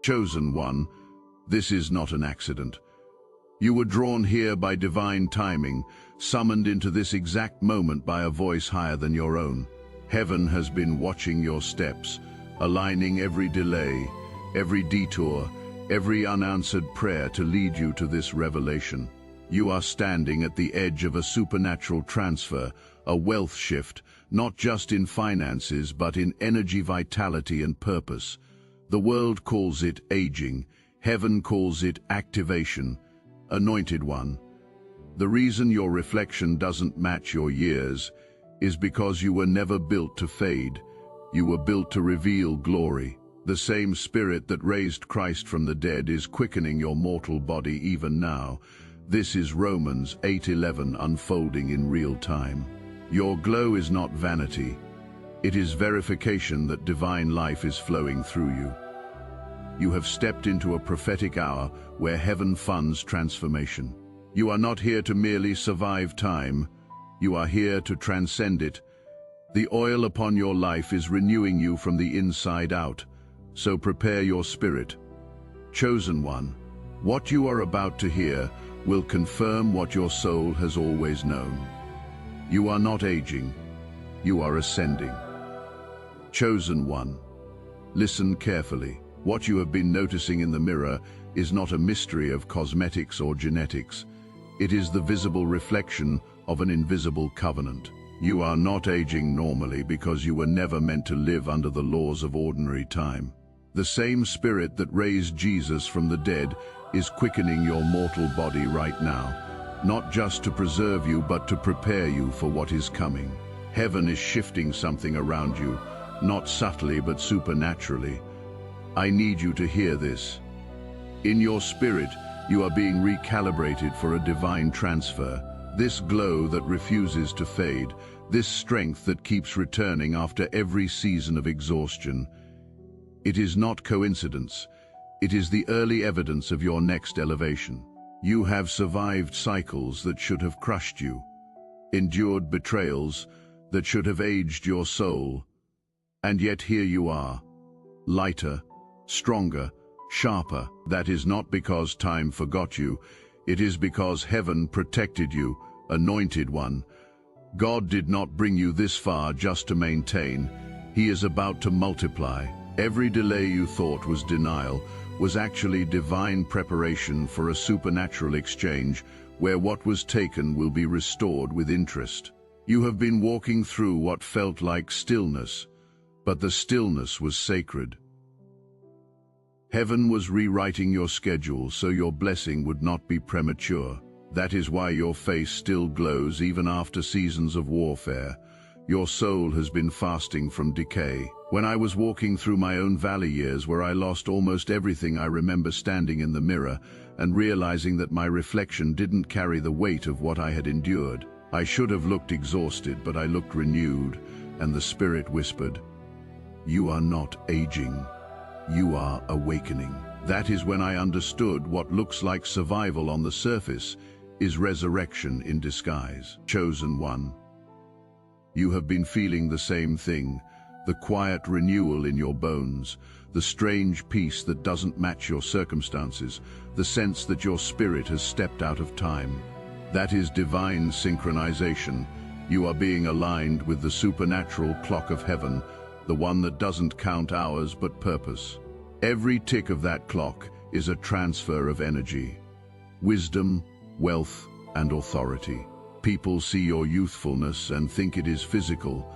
Chosen one, this is not an accident. You were drawn here by divine timing, summoned into this exact moment by a voice higher than your own. Heaven has been watching your steps, aligning every delay, every detour, every unanswered prayer to lead you to this revelation. You are standing at the edge of a supernatural transfer, a wealth shift, not just in finances but in energy, vitality and purpose. The world calls it aging, heaven calls it activation. Anointed one, the reason your reflection doesn't match your years is because you were never built to fade. You were built to reveal glory. The same spirit that raised Christ from the dead is quickening your mortal body even now. This is Romans 8:11 unfolding in real time. Your glow is not vanity. It is verification that divine life is flowing through you. You have stepped into a prophetic hour where heaven funds transformation. You are not here to merely survive time. You are here to transcend it. The oil upon your life is renewing you from the inside out. So prepare your spirit. Chosen one, what you are about to hear will confirm what your soul has always known. You are not aging. You are ascending. Chosen one, listen carefully. What you have been noticing in the mirror is not a mystery of cosmetics or genetics. It is the visible reflection of an invisible covenant. You are not aging normally because you were never meant to live under the laws of ordinary time. The same spirit that raised Jesus from the dead is quickening your mortal body right now, not just to preserve you but to prepare you for what is coming. Heaven is shifting something around you, not subtly but supernaturally. I need you to hear this. In your spirit, you are being recalibrated for a divine transfer. This glow that refuses to fade, this strength that keeps returning after every season of exhaustion. It is not coincidence. It is the early evidence of your next elevation. You have survived cycles that should have crushed you, endured betrayals that should have aged your soul, and yet here you are, lighter, stronger, sharper. That is not because time forgot you. It is because heaven protected you, anointed one. God did not bring you this far just to maintain. He is about to multiply. Every delay you thought was denial was actually divine preparation for a supernatural exchange where what was taken will be restored with interest. You have been walking through what felt like stillness, but the stillness was sacred. Heaven was rewriting your schedule so your blessing would not be premature. That is why your face still glows even after seasons of warfare. Your soul has been fasting from decay. When I was walking through my own valley years where I lost almost everything, I remember standing in the mirror and realizing that my reflection didn't carry the weight of what I had endured. I should have looked exhausted, but I looked renewed, and the Spirit whispered, "You are not aging. You are awakening." That is when I understood what looks like survival on the surface is resurrection in disguise. Chosen one, you have been feeling the same thing, the quiet renewal in your bones, the strange peace that doesn't match your circumstances, the sense that your spirit has stepped out of time. That is divine synchronization. You are being aligned with the supernatural clock of heaven, the one that doesn't count hours but purpose. Every tick of that clock is a transfer of energy, wisdom, wealth, and authority. People see your youthfulness and think it is physical,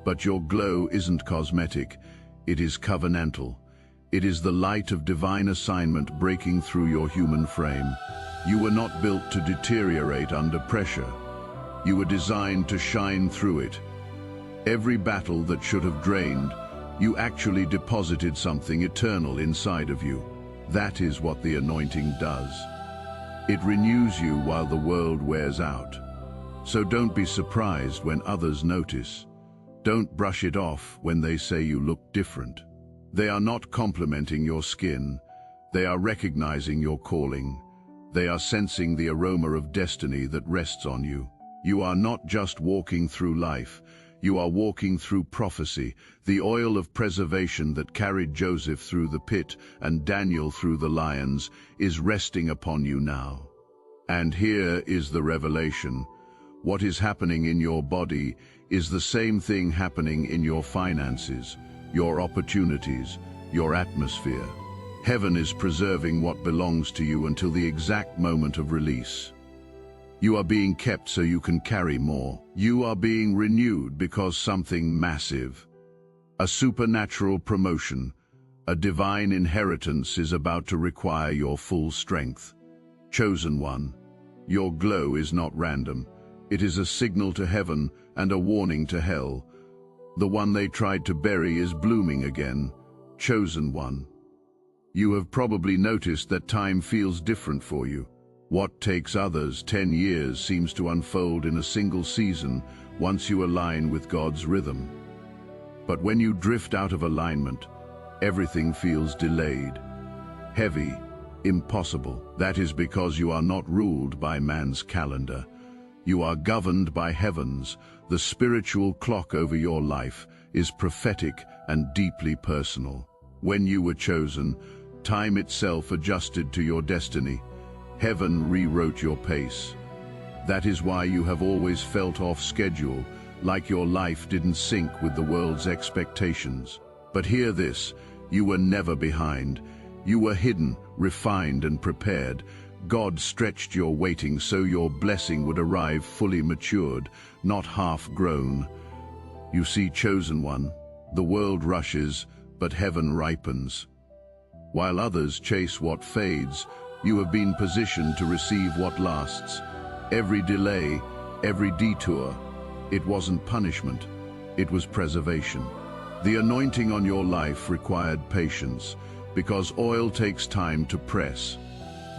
but your glow isn't cosmetic, it is covenantal. It is the light of divine assignment breaking through your human frame. You were not built to deteriorate under pressure. You were designed to shine through it. Every battle that should have drained, you actually deposited something eternal inside of you. That is what the anointing does. It renews you while the world wears out. So don't be surprised when others notice. Don't brush it off when they say you look different. They are not complimenting your skin. They are recognizing your calling. They are sensing the aroma of destiny that rests on you. You are not just walking through life. You are walking through prophecy. The oil of preservation that carried Joseph through the pit and Daniel through the lions is resting upon you now. And here is the revelation. What is happening in your body is the same thing happening in your finances, your opportunities, your atmosphere. Heaven is preserving what belongs to you until the exact moment of release. You are being kept so you can carry more. You are being renewed because something massive, a supernatural promotion, a divine inheritance is about to require your full strength. Chosen one, your glow is not random. It is a signal to heaven and a warning to hell. The one they tried to bury is blooming again. Chosen one. You have probably noticed that time feels different for you. What takes others 10 years seems to unfold in a single season once you align with God's rhythm. But when you drift out of alignment, everything feels delayed, heavy, impossible. That is because you are not ruled by man's calendar. You are governed by heaven's. The spiritual clock over your life is prophetic and deeply personal. When you were chosen, time itself adjusted to your destiny. Heaven rewrote your pace. That is why you have always felt off schedule, like your life didn't sync with the world's expectations. But hear this, you were never behind. You were hidden, refined, and prepared. God stretched your waiting so your blessing would arrive fully matured, not half-grown. You see, chosen one, the world rushes, but heaven ripens. While others chase what fades, you have been positioned to receive what lasts. Every delay, every detour, it wasn't punishment, it was preservation. The anointing on your life required patience, because oil takes time to press.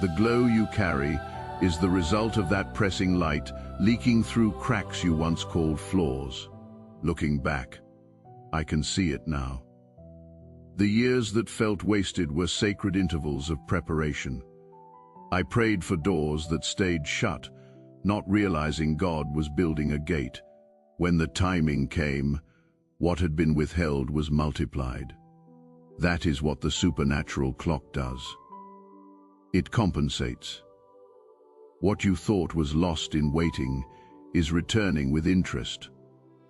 The glow you carry is the result of that pressing light leaking through cracks you once called flaws. Looking back, I can see it now. The years that felt wasted were sacred intervals of preparation. I prayed for doors that stayed shut, not realizing God was building a gate. When the timing came, what had been withheld was multiplied. That is what the supernatural clock does. It compensates. What you thought was lost in waiting is returning with interest.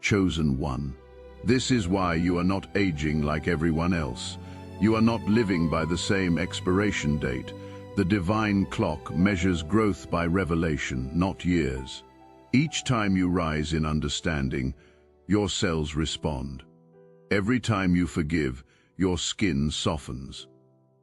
Chosen one. This is why you are not aging like everyone else. You are not living by the same expiration date. The divine clock measures growth by revelation, not years. Each time you rise in understanding, your cells respond. Every time you forgive, your skin softens.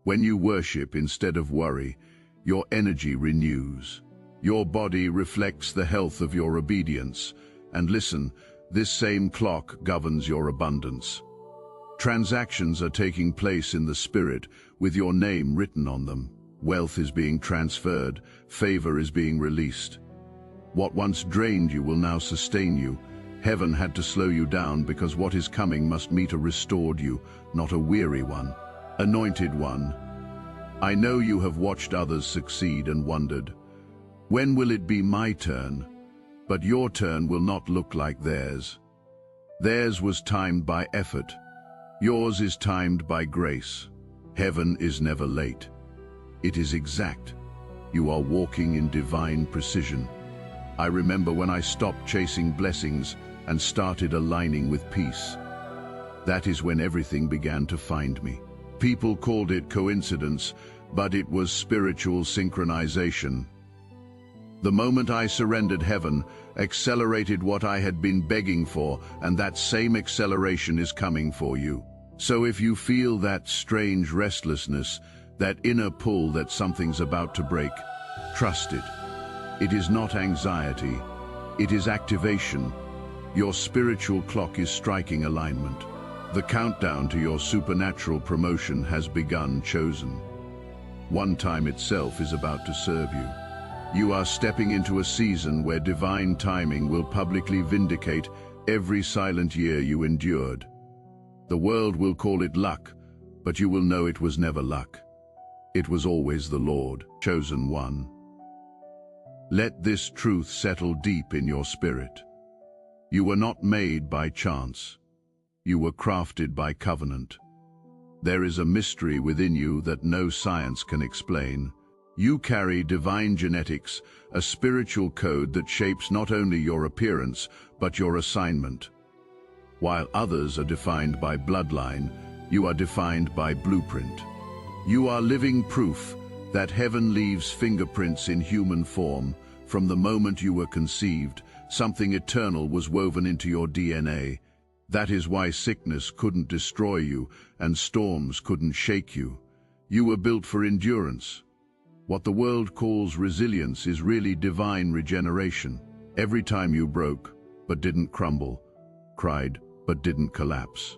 When you worship instead of worry, your energy renews. Your body reflects the health of your obedience. And listen, this same clock governs your abundance. Transactions are taking place in the spirit with your name written on them. Wealth is being transferred, favor is being released. What once drained you will now sustain you. Heaven had to slow you down because what is coming must meet a restored you, not a weary one. Anointed one, I know you have watched others succeed and wondered, when will it be my turn? But your turn will not look like theirs. Theirs was timed by effort. Yours is timed by grace. Heaven is never late. It is exact. You are walking in divine precision. I remember when I stopped chasing blessings and started aligning with peace. That is when everything began to find me. People called it coincidence, but it was spiritual synchronization. The moment I surrendered, heaven accelerated what I had been begging for, and that same acceleration is coming for you. So if you feel that strange restlessness, that inner pull that something's about to break, trust it. It is not anxiety, it is activation. Your spiritual clock is striking alignment. The countdown to your supernatural promotion has begun, chosen. One time itself is about to serve you. You are stepping into a season where divine timing will publicly vindicate every silent year you endured. The world will call it luck, but you will know it was never luck. It was always the Lord, chosen one. Let this truth settle deep in your spirit. You were not made by chance. You were crafted by covenant. There is a mystery within you that no science can explain. You carry divine genetics, a spiritual code that shapes not only your appearance, but your assignment. While others are defined by bloodline, you are defined by blueprint. You are living proof that heaven leaves fingerprints in human form. From the moment you were conceived, something eternal was woven into your DNA. That is why sickness couldn't destroy you and storms couldn't shake you. You were built for endurance. What the world calls resilience is really divine regeneration. Every time you broke, but didn't crumble, cried, but didn't collapse.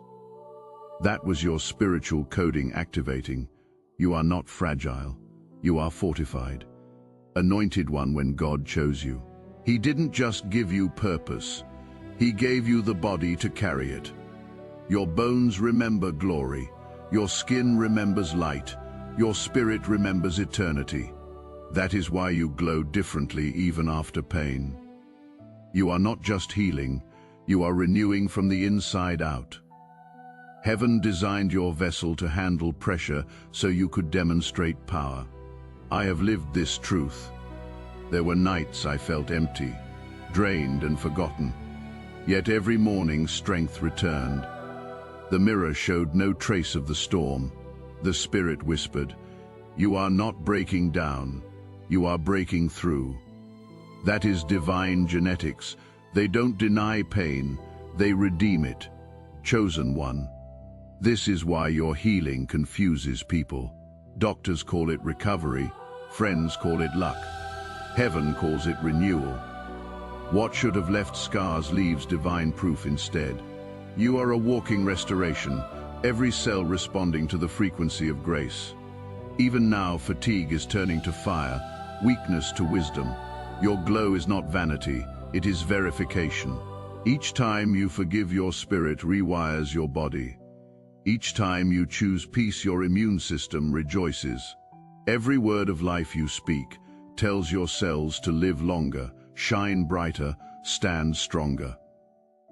That was your spiritual coding activating. You are not fragile. You are fortified. Anointed one when God chose you. He didn't just give you purpose. He gave you the body to carry it. Your bones remember glory. Your skin remembers light. Your spirit remembers eternity. That is why you glow differently even after pain. You are not just healing, you are renewing from the inside out. Heaven designed your vessel to handle pressure so you could demonstrate power. I have lived this truth. There were nights I felt empty, drained and forgotten. Yet every morning strength returned. The mirror showed no trace of the storm. The spirit whispered, "You are not breaking down, you are breaking through." That is divine genetics. They don't deny pain, they redeem it. Chosen one. This is why your healing confuses people. Doctors call it recovery, friends call it luck. Heaven calls it renewal. What should have left scars leaves divine proof instead. You are a walking restoration, every cell responding to the frequency of grace. Even now, fatigue is turning to fire, weakness to wisdom. Your glow is not vanity, it is verification. Each time you forgive, your spirit rewires your body. Each time you choose peace, your immune system rejoices. Every word of life you speak tells your cells to live longer, shine brighter, stand stronger.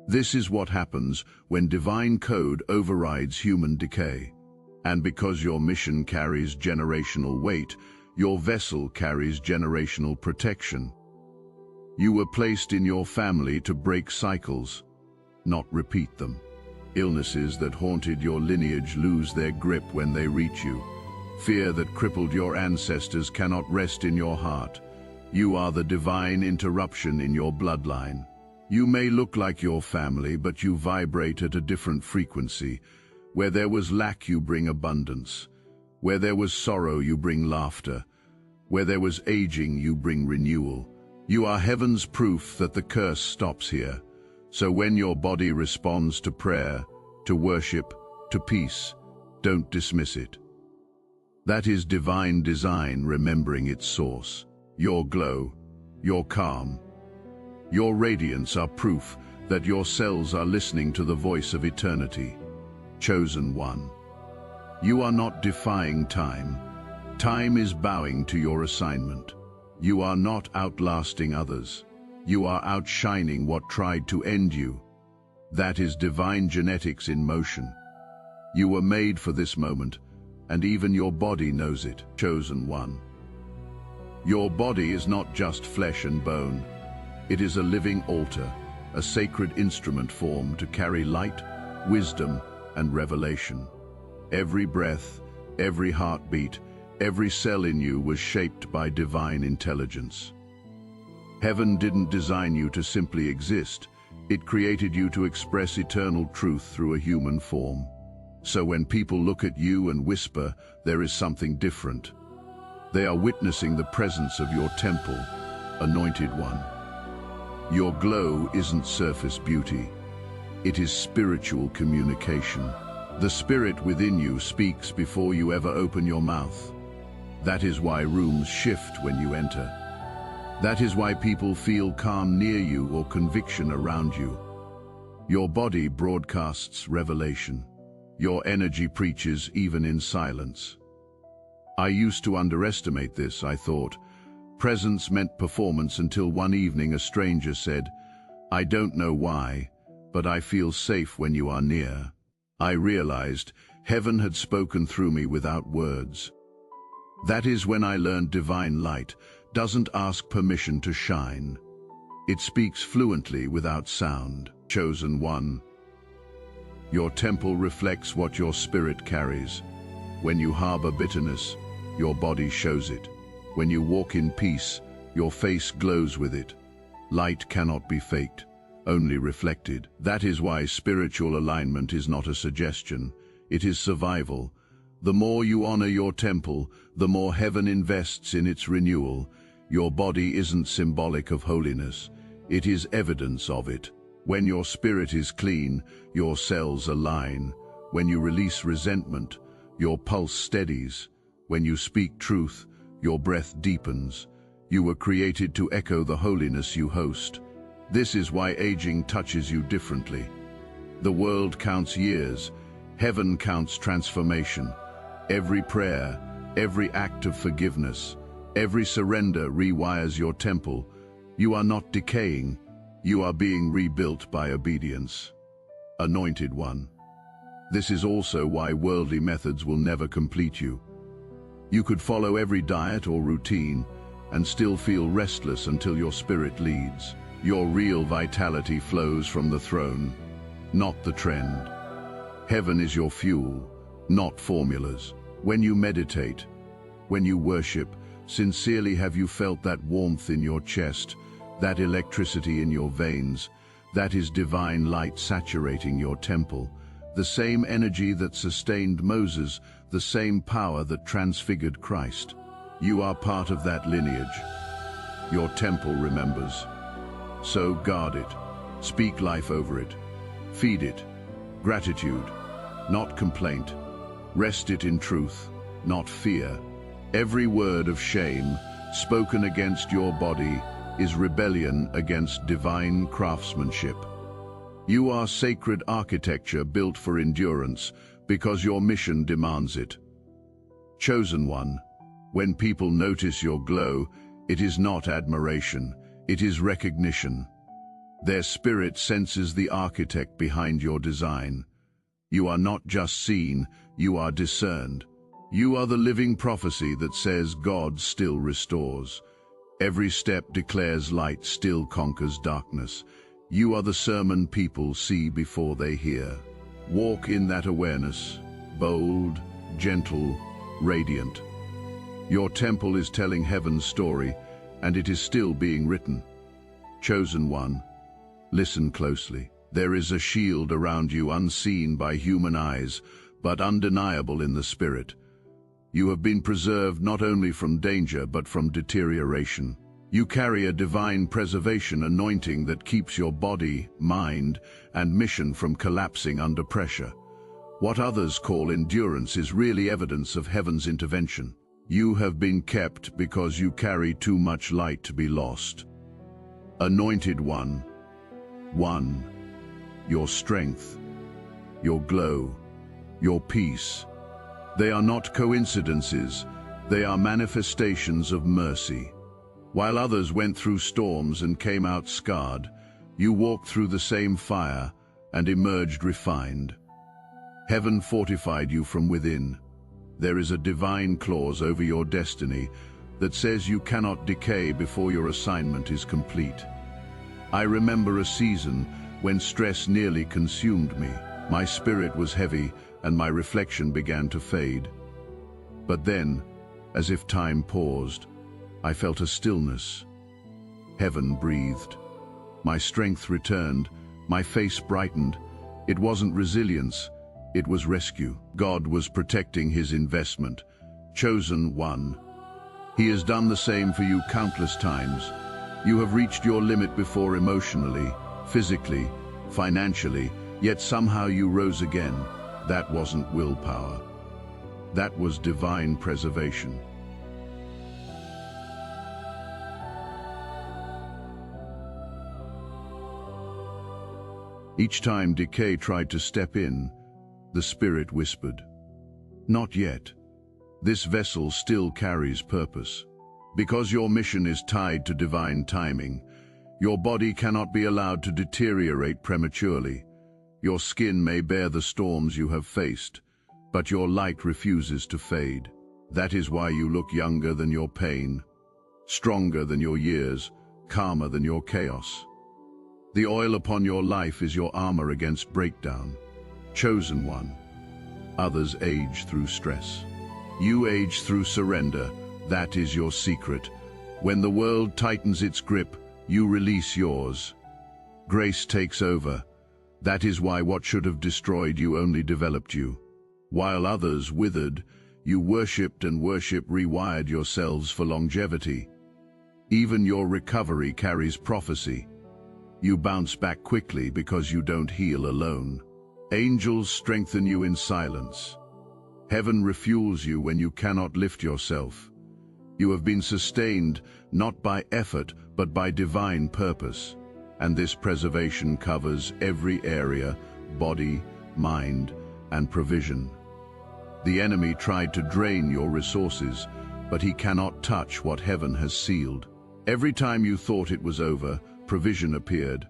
This is what happens when divine code overrides human decay. And because your mission carries generational weight, your vessel carries generational protection. You were placed in your family to break cycles, not repeat them. Illnesses that haunted your lineage lose their grip when they reach you. Fear that crippled your ancestors cannot rest in your heart. You are the divine interruption in your bloodline. You may look like your family, but you vibrate at a different frequency. Where there was lack, you bring abundance. Where there was sorrow, you bring laughter. Where there was aging, you bring renewal. You are heaven's proof that the curse stops here. So when your body responds to prayer, to worship, to peace, don't dismiss it. That is divine design remembering its source. Your glow, your calm, your radiance are proof that your cells are listening to the voice of eternity. Chosen one. You are not defying time. Time is bowing to your assignment. You are not outlasting others. You are outshining what tried to end you. That is divine genetics in motion. You were made for this moment, and even your body knows it. Chosen one. Your body is not just flesh and bone. It is a living altar, a sacred instrument formed to carry light, wisdom, and revelation. Every breath, every heartbeat, every cell in you was shaped by divine intelligence. Heaven didn't design you to simply exist. It created you to express eternal truth through a human form. So when people look at you and whisper, "There is something different," they are witnessing the presence of your temple, anointed one. Your glow isn't surface beauty. It is spiritual communication. The spirit within you speaks before you ever open your mouth. That is why rooms shift when you enter. That is why people feel calm near you or conviction around you. Your body broadcasts revelation. Your energy preaches even in silence. I used to underestimate this, I thought. Presence meant performance until one evening a stranger said, I don't know why, but I feel safe when you are near. I realized heaven had spoken through me without words. That is when I learned divine light doesn't ask permission to shine. It speaks fluently without sound. Chosen one. Your temple reflects what your spirit carries. When you harbor bitterness, your body shows it. When you walk in peace, your face glows with it. Light cannot be faked, only reflected. That is why spiritual alignment is not a suggestion. It is survival. The more you honor your temple, the more heaven invests in its renewal. Your body isn't symbolic of holiness. It is evidence of it. When your spirit is clean, your cells align. When you release resentment, your pulse steadies. When you speak truth, your breath deepens. You were created to echo the holiness you host. This is why aging touches you differently. The world counts years. Heaven counts transformation. Every prayer, every act of forgiveness, every surrender rewires your temple. You are not decaying. You are being rebuilt by obedience. Anointed one. This is also why worldly methods will never complete you. You could follow every diet or routine and still feel restless until your spirit leads. Your real vitality flows from the throne, not the trend. Heaven is your fuel, not formulas. When you meditate, when you worship, sincerely have you felt that warmth in your chest, that electricity in your veins? That is divine light saturating your temple. The same energy that sustained Moses, the same power that transfigured Christ. You are part of that lineage. Your temple remembers. So guard it. Speak life over it. Feed it. Gratitude, not complaint. Rest it in truth, not fear. Every word of shame spoken against your body is rebellion against divine craftsmanship. You are sacred architecture built for endurance because your mission demands it. Chosen one, when people notice your glow, it is not admiration, it is recognition. Their spirit senses the architect behind your design. You are not just seen, you are discerned. You are the living prophecy that says God still restores. Every step declares light still conquers darkness. You are the sermon people see before they hear. Walk in that awareness, bold, gentle, radiant. Your temple is telling heaven's story, and it is still being written. Chosen one, listen closely. There is a shield around you unseen by human eyes, but undeniable in the spirit. You have been preserved not only from danger, but from deterioration. You carry a divine preservation anointing that keeps your body, mind, and mission from collapsing under pressure. What others call endurance is really evidence of heaven's intervention. You have been kept because you carry too much light to be lost. Anointed one. Your strength, your glow, your peace. They are not coincidences, they are manifestations of mercy. While others went through storms and came out scarred, you walked through the same fire and emerged refined. Heaven fortified you from within. There is a divine clause over your destiny that says you cannot decay before your assignment is complete. I remember a season when stress nearly consumed me. My spirit was heavy and my reflection began to fade. But then, as if time paused, I felt a stillness. Heaven breathed. My strength returned, my face brightened. It wasn't resilience, it was rescue. God was protecting his investment. Chosen one. He has done the same for you countless times. You have reached your limit before emotionally, physically, financially, yet somehow you rose again. That wasn't willpower. That was divine preservation. Each time decay tried to step in, the spirit whispered, "Not yet. This vessel still carries purpose." Because your mission is tied to divine timing, Your body cannot be allowed to deteriorate prematurely. Your skin may bear the storms you have faced, but your light refuses to fade. That is why you look younger than your pain, stronger than your years, calmer than your chaos. The oil upon your life is your armor against breakdown. Chosen one. Others age through stress. You age through surrender. That is your secret. When the world tightens its grip, you release yours. Grace takes over. That is why what should have destroyed you only developed you. While others withered, you worshipped and rewired yourselves for longevity. Even your recovery carries prophecy. You bounce back quickly because you don't heal alone. Angels strengthen you in silence. Heaven refuels you when you cannot lift yourself. You have been sustained not by effort but by divine purpose. And this preservation covers every area, body, mind, and provision. The enemy tried to drain your resources, but he cannot touch what heaven has sealed. Every time you thought it was over, provision appeared,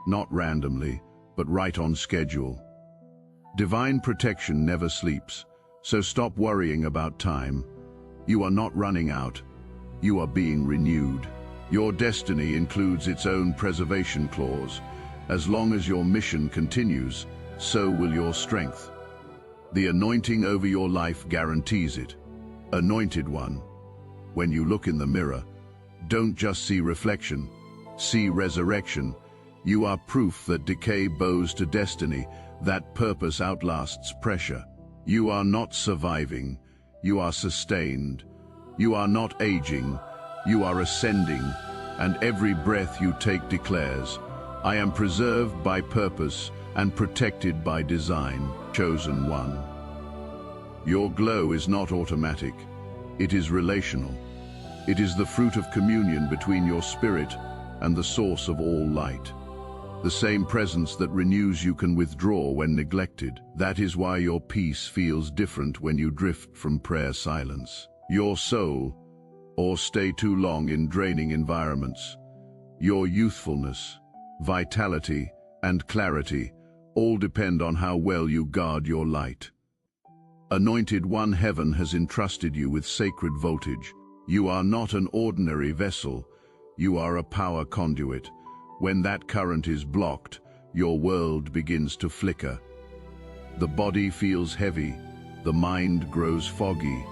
not randomly, but right on schedule. Divine protection never sleeps, so stop worrying about time. You are not running out. You are being renewed. Your destiny includes its own preservation clause. As long as your mission continues, so will your strength. The anointing over your life guarantees it. Anointed one. When you look in the mirror, don't just see reflection, see resurrection. You are proof that decay bows to destiny, that purpose outlasts pressure. You are not surviving, you are sustained. You are not aging, you are ascending, and every breath you take declares, I am preserved by purpose and protected by design, chosen one. Your glow is not automatic, it is relational. It is the fruit of communion between your spirit and the source of all light. The same presence that renews you can withdraw when neglected. That is why your peace feels different when you drift from prayer silence. Your soul, or stay too long in draining environments. Your youthfulness, vitality, and clarity all depend on how well you guard your light. Anointed one, heaven has entrusted you with sacred voltage. You are not an ordinary vessel, you are a power conduit. When that current is blocked, your world begins to flicker. The body feels heavy, the mind grows foggy,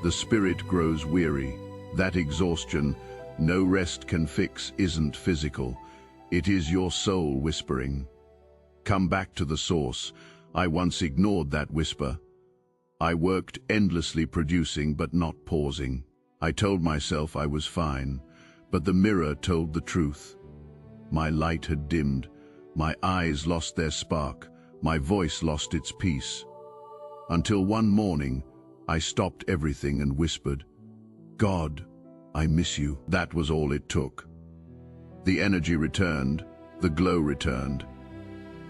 the spirit grows weary. That exhaustion no rest can fix isn't physical, it is your soul whispering. Come back to the source. I once ignored that whisper. I worked endlessly producing but not pausing. I told myself I was fine, but the mirror told the truth. My light had dimmed, my eyes lost their spark, my voice lost its peace. Until one morning, I stopped everything and whispered, God, I miss you. That was all it took. The energy returned, the glow returned.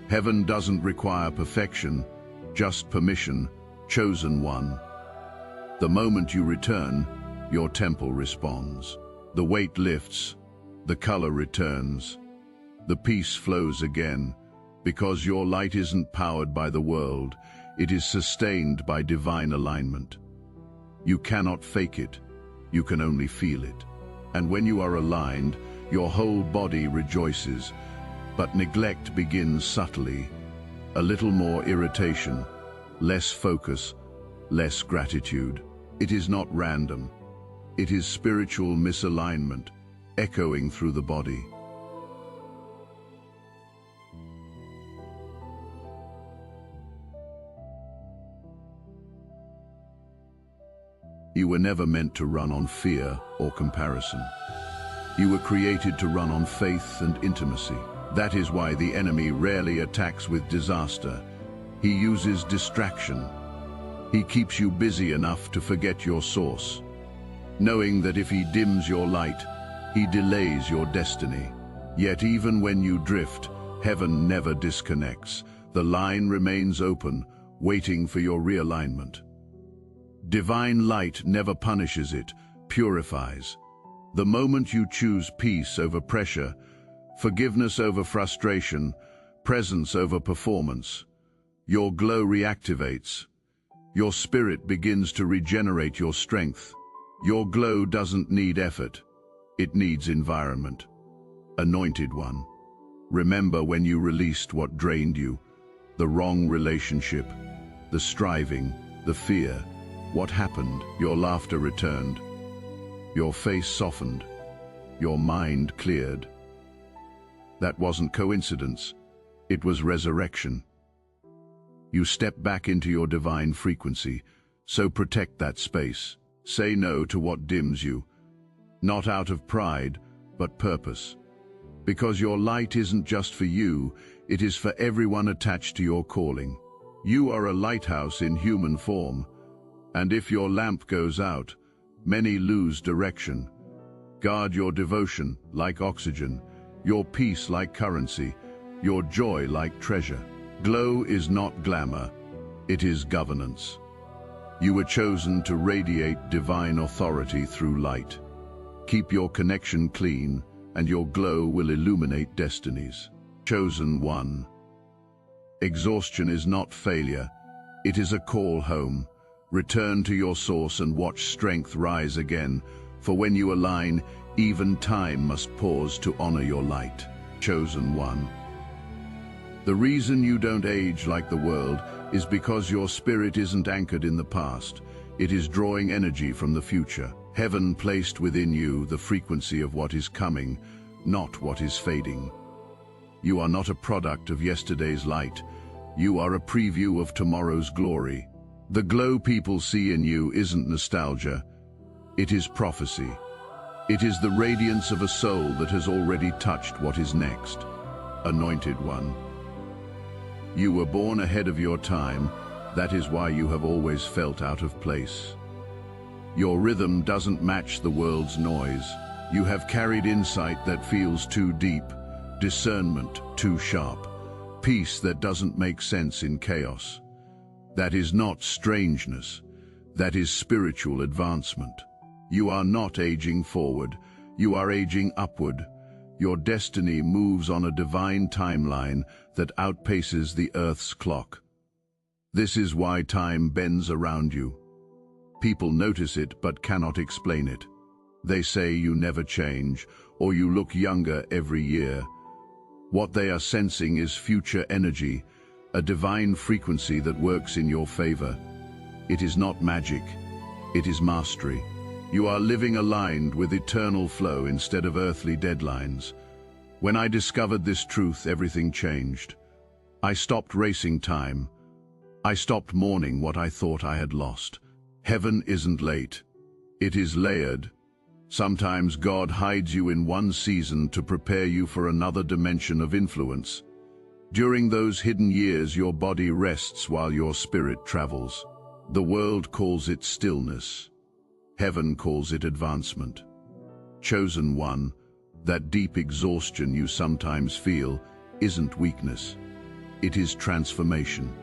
Heaven doesn't require perfection, just permission, chosen one. The moment you return, your temple responds. The weight lifts, the color returns, the peace flows again, because your light isn't powered by the world, it is sustained by divine alignment. You cannot fake it, you can only feel it. And when you are aligned, your whole body rejoices, but neglect begins subtly. A little more irritation, less focus, less gratitude. It is not random. It is spiritual misalignment, echoing through the body. You were never meant to run on fear or comparison. You were created to run on faith and intimacy. That is why the enemy rarely attacks with disaster. He uses distraction. He keeps you busy enough to forget your source, knowing that if he dims your light, he delays your destiny. Yet even when you drift, heaven never disconnects. The line remains open, waiting for your realignment. Divine light never punishes, it purifies. The moment you choose peace over pressure, Forgiveness over frustration, presence over performance. Your glow reactivates. Your spirit begins to regenerate your strength. Your glow doesn't need effort. It needs environment. Anointed one. Remember when you released what drained you, the wrong relationship, the striving, the fear. What happened? Your laughter returned. Your face softened. Your mind cleared. That wasn't coincidence. It was resurrection. You step back into your divine frequency, so protect that space. Say no to what dims you, not out of pride, but purpose. Because your light isn't just for you, it is for everyone attached to your calling. You are a lighthouse in human form, and if your lamp goes out, many lose direction. Guard your devotion like oxygen, your peace like currency, your joy like treasure. Glow is not glamour, it is governance. You were chosen to radiate divine authority through light. Keep your connection clean, and your glow will illuminate destinies. Chosen one. Exhaustion is not failure, it is a call home. Return to your source and watch strength rise again, for when you align, even time must pause to honor your light. Chosen one. The reason you don't age like the world is because your spirit isn't anchored in the past. It is drawing energy from the future. Heaven placed within you the frequency of what is coming, not what is fading. You are not a product of yesterday's light. You are a preview of tomorrow's glory. The glow people see in you isn't nostalgia. It is prophecy. It is the radiance of a soul that has already touched what is next. Anointed one. You were born ahead of your time. That is why you have always felt out of place. Your rhythm doesn't match the world's noise. You have carried insight that feels too deep, discernment too sharp, peace that doesn't make sense in chaos. That is not strangeness. That is spiritual advancement. You are not aging forward. You are aging upward. Your destiny moves on a divine timeline that outpaces the Earth's clock. This is why time bends around you. People notice it but cannot explain it. They say you never change, or you look younger every year. What they are sensing is future energy, a divine frequency that works in your favor. It is not magic, it is mastery. You are living aligned with eternal flow instead of earthly deadlines. When I discovered this truth, everything changed. I stopped racing time. I stopped mourning what I thought I had lost. Heaven isn't late. It is layered. Sometimes God hides you in one season to prepare you for another dimension of influence. During those hidden years, your body rests while your spirit travels. The world calls it stillness. Heaven calls it advancement. Chosen one, that deep exhaustion you sometimes feel isn't weakness. It is transformation.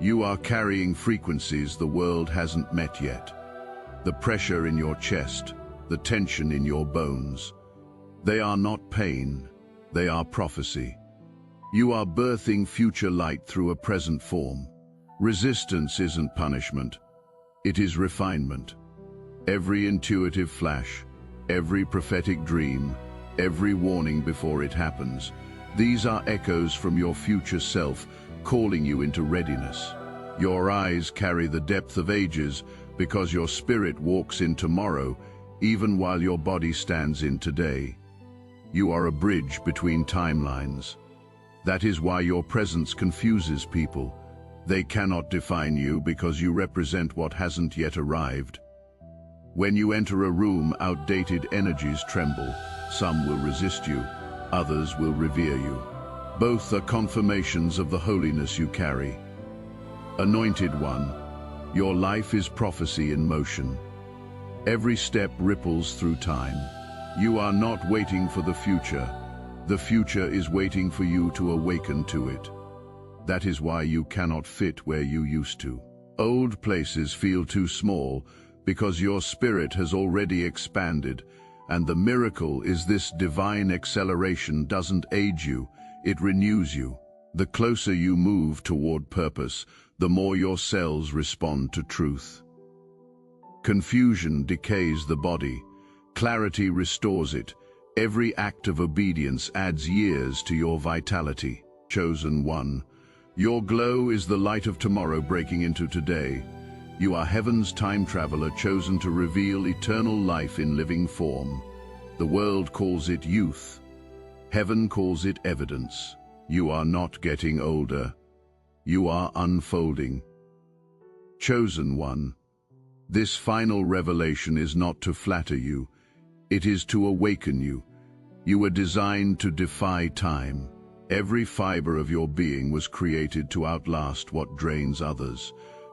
You are carrying frequencies the world hasn't met yet. The pressure in your chest, the tension in your bones. They are not pain, they are prophecy. You are birthing future light through a present form. Resistance isn't punishment, it is refinement. Every intuitive flash, every prophetic dream, every warning before it happens, these are echoes from your future self calling you into readiness. Your eyes carry the depth of ages because your spirit walks in tomorrow, even while your body stands in today. You are a bridge between timelines. That is why your presence confuses people. They cannot define you because you represent what hasn't yet arrived. When you enter a room, outdated energies tremble. Some will resist you, others will revere you. Both are confirmations of the holiness you carry. Anointed one, your life is prophecy in motion. Every step ripples through time. You are not waiting for the future. The future is waiting for you to awaken to it. That is why you cannot fit where you used to. Old places feel too small because your spirit has already expanded, And the miracle is this divine acceleration doesn't age you, it renews you. The closer you move toward purpose, the more your cells respond to truth. Confusion decays the body, clarity restores it. Every act of obedience adds years to your vitality. Chosen one, your glow is the light of tomorrow breaking into today. You are heaven's time traveler chosen to reveal eternal life in living form. The world calls it youth. Heaven calls it evidence. You are not getting older. You are unfolding. Chosen one, this final revelation is not to flatter you. It is to awaken you. You were designed to defy time. Every fiber of your being was created to outlast what drains others.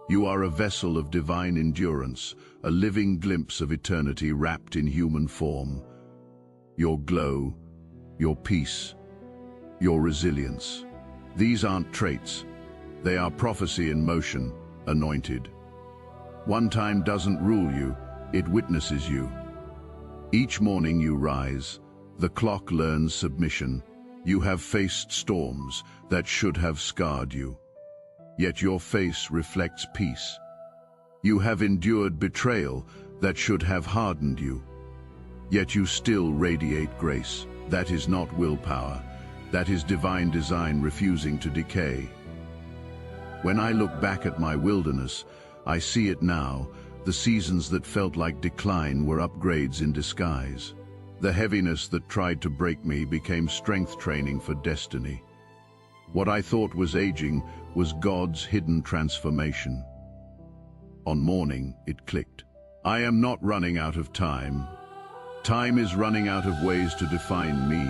You are a vessel of divine endurance, a living glimpse of eternity wrapped in human form. Your glow, your peace, your resilience. These aren't traits. They are prophecy in motion, anointed. One time doesn't rule you, it witnesses you. Each morning you rise, the clock learns submission. You have faced storms that should have scarred you. Yet your face reflects peace. You have endured betrayal that should have hardened you. Yet you still radiate grace. That is not willpower. That is divine design refusing to decay. When I look back at my wilderness, I see it now. The seasons that felt like decline were upgrades in disguise. The heaviness that tried to break me became strength training for destiny. What I thought was aging was God's hidden transformation. On morning, it clicked. I am not running out of time. Time is running out of ways to define me.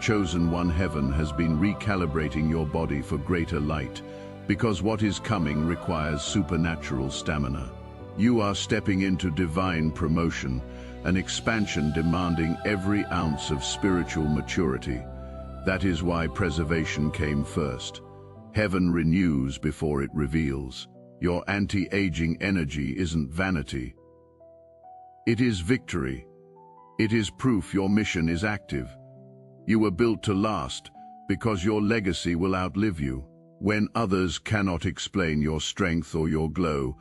Chosen one, heaven has been recalibrating your body for greater light, because what is coming requires supernatural stamina. You are stepping into divine promotion, an expansion demanding every ounce of spiritual maturity. That is why preservation came first. Heaven renews before it reveals. Your anti-aging energy isn't vanity. It is victory. It is proof your mission is active. You were built to last because your legacy will outlive you. When others cannot explain your strength or your glow,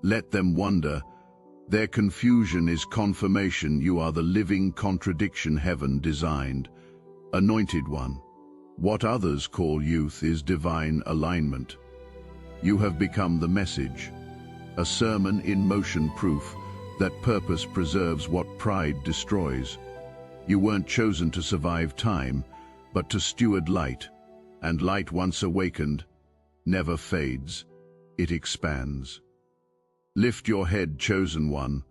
let them wonder. Their confusion is confirmation you are the living contradiction heaven designed. Anointed one, what others call youth is divine alignment. You have become the message, a sermon in motion, proof that purpose preserves what pride destroys. You weren't chosen to survive time, but to steward light, and light once awakened never fades, it expands. Lift your head, chosen one,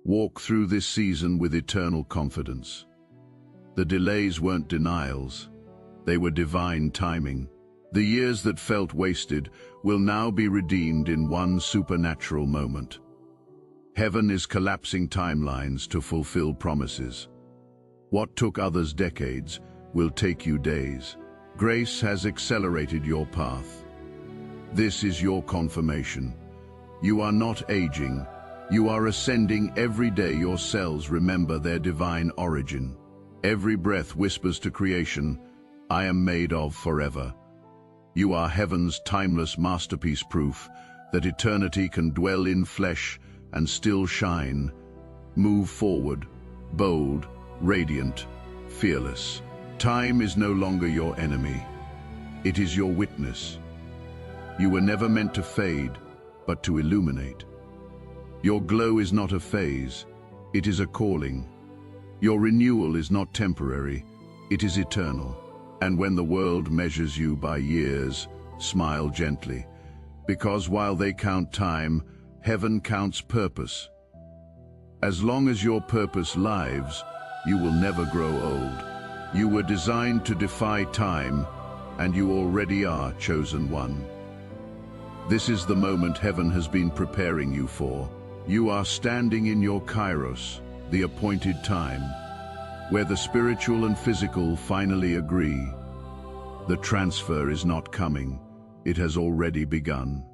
walk through this season with eternal confidence. The delays weren't denials, they were divine timing. The years that felt wasted will now be redeemed in one supernatural moment. Heaven is collapsing timelines to fulfill promises. What took others decades will take you days. Grace has accelerated your path. This is your confirmation. You are not aging. You are ascending every day. Your cells remember their divine origin. Every breath whispers to creation, I am made of forever. You are heaven's timeless masterpiece, proof that eternity can dwell in flesh and still shine. Move forward, bold, radiant, fearless. Time is no longer your enemy. It is your witness. You were never meant to fade, but to illuminate. Your glow is not a phase, it is a calling. Your renewal is not temporary, it is eternal. And when the world measures you by years, smile gently, because while they count time, heaven counts purpose. As long as your purpose lives, you will never grow old. You were designed to defy time, and you already are, chosen one. This is the moment heaven has been preparing you for. You are standing in your kairos, the appointed time, where the spiritual and physical finally agree. The transfer is not coming, it has already begun.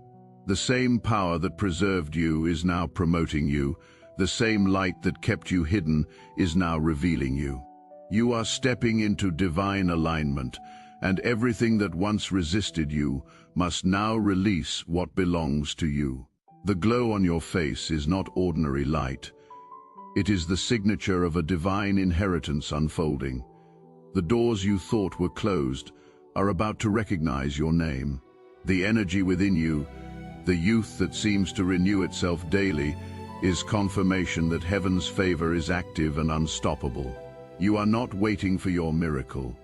The same power that preserved you is now promoting you. The same light that kept you hidden is now revealing you. You are stepping into divine alignment, and everything that once resisted you must now release what belongs to you. The glow on your face is not ordinary light. It is the signature of a divine inheritance unfolding. The doors you thought were closed are about to recognize your name. The energy within you, the youth that seems to renew itself daily, is confirmation that heaven's favor is active and unstoppable. You are not waiting for your miracle.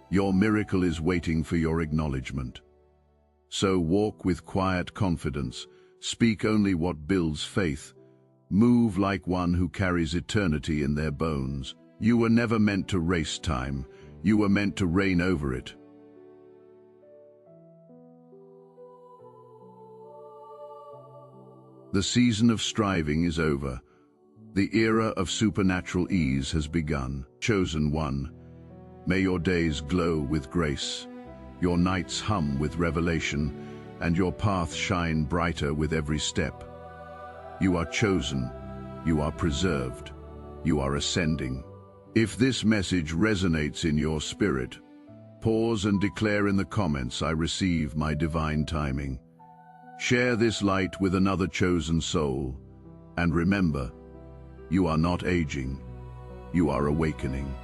Your miracle is waiting for your acknowledgement. So walk with quiet confidence, speak only what builds faith, move like one who carries eternity in their bones. You were never meant to race time, you were meant to reign over it. The season of striving is over. The era of supernatural ease has begun. Chosen one, may your days glow with grace, your nights hum with revelation, and your path shine brighter with every step. You are chosen, you are preserved, you are ascending. If this message resonates in your spirit, pause and declare in the comments, "I receive my divine timing." Share this light with another chosen soul, and remember, you are not aging, you are awakening.